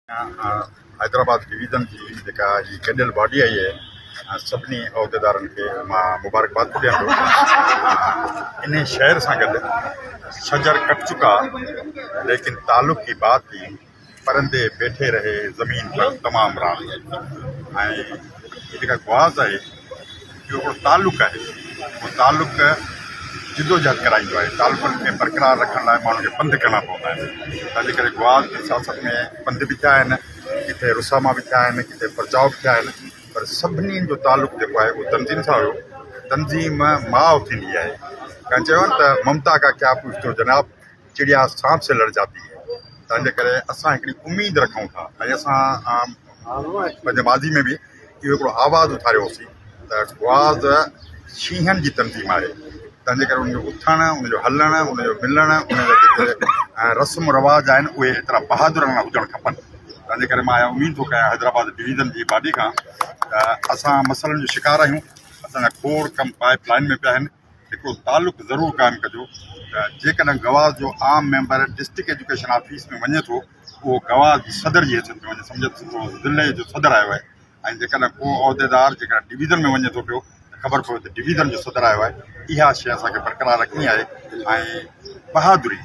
Hyderabad division जी जेका ही गॾियल बॉडी आई आहे सभिनी उहिदेदारनि खे मां मुबारकबाद थो ॾियां थो। इन शहर सां गॾु शजर कट चुका लेकिन ताल्लुक़ की बात थी परंदे बैठे रहे ज़मीन पर तमाम राह ऐं जेका गुआज़ आहे इहो हिकिड़ो ताल्लुक़ आहे। उहो ताल्लुक़ जिदोजहद कराईंदो आहे। ताल्लुक़नि खे बरक़रार रखण लाइ माण्हुनि खे पंध करणा पवंदा आहिनि। तंहिंजे करे गुआज़ जी सियासत में पंध बि थिया आहिनि, किथे रुसामा बि थिया आहिनि, किथे परचाव बि थिया आहिनि, पर सभिनी जो ताल्लुक़ जेको आहे उहो तंज़ीम सां हुयो। तंज़ीम माउ थींदी आहे। कंहिं चयो न त ममता का क्या पूछतो जनाब, चिड़िया सांप से लड़ जाती है। तंहिंजे करे असां हिकिड़ी उमेद रखूं था ऐं असां पंहिंजे माज़ी में बि इहो हिकिड़ो आवाज़ु उथारियोसीं त गुआज़ शींहनि जी तंज़ीम आहे। तंहिंजे करे उनजो उथणु, उनजो हलणु, उनजो मिलणु, उनजा जेके रस्म रवाज आहिनि उहे एतिरा बहादुर हुजणु खपनि। तंहिंजे करे मां उमेद थो कयां हैदराबाद डिवीज़न जी बॉडी खां असां मसइलनि जो शिकार आहियूं। असांजा खोड़ कम पाइप लाइन में पिया आहिनि। हिकिड़ो ताल्लुक़ ज़रूरु क़ाइमु कजो। जेकॾहिं गवाज़ जो आम मेंबर डिस्ट्रिक्ट एजुकेशन ऑफिस में वञे थो उहो गवाज़ जी सदर जी हैसियत में वञे, सम्झो ज़िले जो सदर आयो आहे। ऐं जेकॾहिं को उहिदेदार जेकॾहिं डिवीज़न में वञे थो पियो ख़बर पवे त डिवीज़न जो सदर आयो आहे। इहा शइ असांखे बरक़रार रखणी आहे ऐं बहादुरी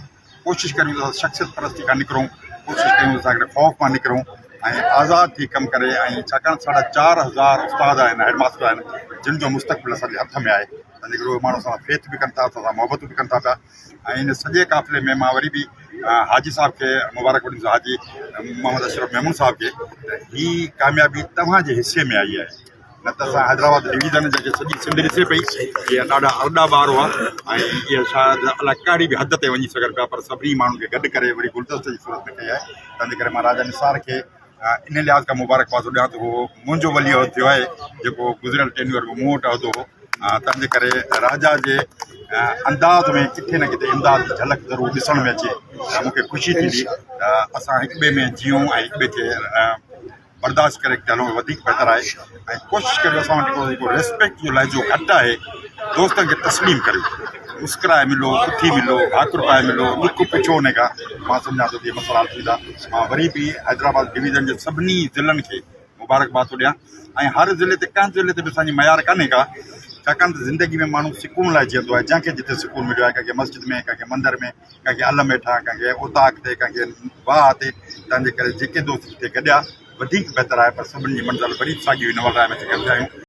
कोशिशि करियूं त शख़्सियत परस्ती खां निकिरूं, कोशिशि कयूं त असां ख़ौफ़ मां निकिरूं ऐं आज़ादु थी कमु करे। ऐं छाकाणि 4,500 उस्ताद आहिनि, हेडमास्टर आहिनि, जिन जो मुस्तक़बिल असांजे हथ में आहे। तंहिंजे करे उहे माण्हू असां फेथ बि कनि था, असां मोहबत बि कनि था पिया। ऐं इन सॼे क़ाफ़िले में मां वरी बि हाजी साहब खे मुबारक ॾींदुसि, हाजी मोहम्मद अशरफ मेमून साहब खे। हीअ कामयाबी तव्हांजे हिसे में आई आहे। न त असां हैदराबाद डिवीज़न जेके सॼी सिंध ॾिसे पई इहे ॾाढा अरड़ा ॿार हुआ ऐं इहा शायदि अलाए कहिड़ी बि हद ते वञी सघनि पिया, पर सभिनी माण्हुनि खे गॾु करे वरी गुलदस्ते जी सूरत में कई आहे। तंहिंजे करे मां राजा निसार खे इन लिहाज़ खां मुबारकबाद ॾियां थो। उहो मुंहिंजो वली उहिदो थियो आहे जेको गुज़िरियल टेन्योर में मूं वटि उहिदो हो। तंहिंजे करे राजा जे अंदाज़ में किथे न किथे इमदाद जी झलक ज़रूरु ॾिसण में अचे त मूंखे ख़ुशी थींदी त असां हिक ॿिए में जियूं ऐं हिक ॿिए खे बर्दाश्त करे हलूं वधीक बहितर आहे। ऐं कोशिशि करियो असां वटि जेको रिस्पेक्ट जो लहजो घटि आहे दोस्तनि खे तस्लीम करियो, मुस्कुराए मिलो, उथी मिलो, भाकुर पाए मिलो, दुख पुछो उन खां। मां सम्झां थो इहे मसइला थींदा। मां वरी बि हैदराबाद डिवीज़न जे सभिनी ज़िलनि खे मुबारकबाद थो ॾियां। ऐं हर ज़िले ते कंहिं ज़िले ते बि असांजी मयार कान्हे का, छाकाणि त ज़िंदगी में माण्हू सुकून लाइ जीअंदो आहे। जंहिंखे जिते सुकून मिलियो आहे, कंहिंखे मस्जिद में, कंहिंखे मंदर में, कंहिंखे अलम हेठां, कंहिंखे उताक ते, कंहिंखे वाह ते। तंहिंजे करे जेके दोस्त जिते गॾिया वधीक बहितर आहे, पर सभिनी जी मंज़िल वरी साॻी हुई न वधाए में चाहियूं।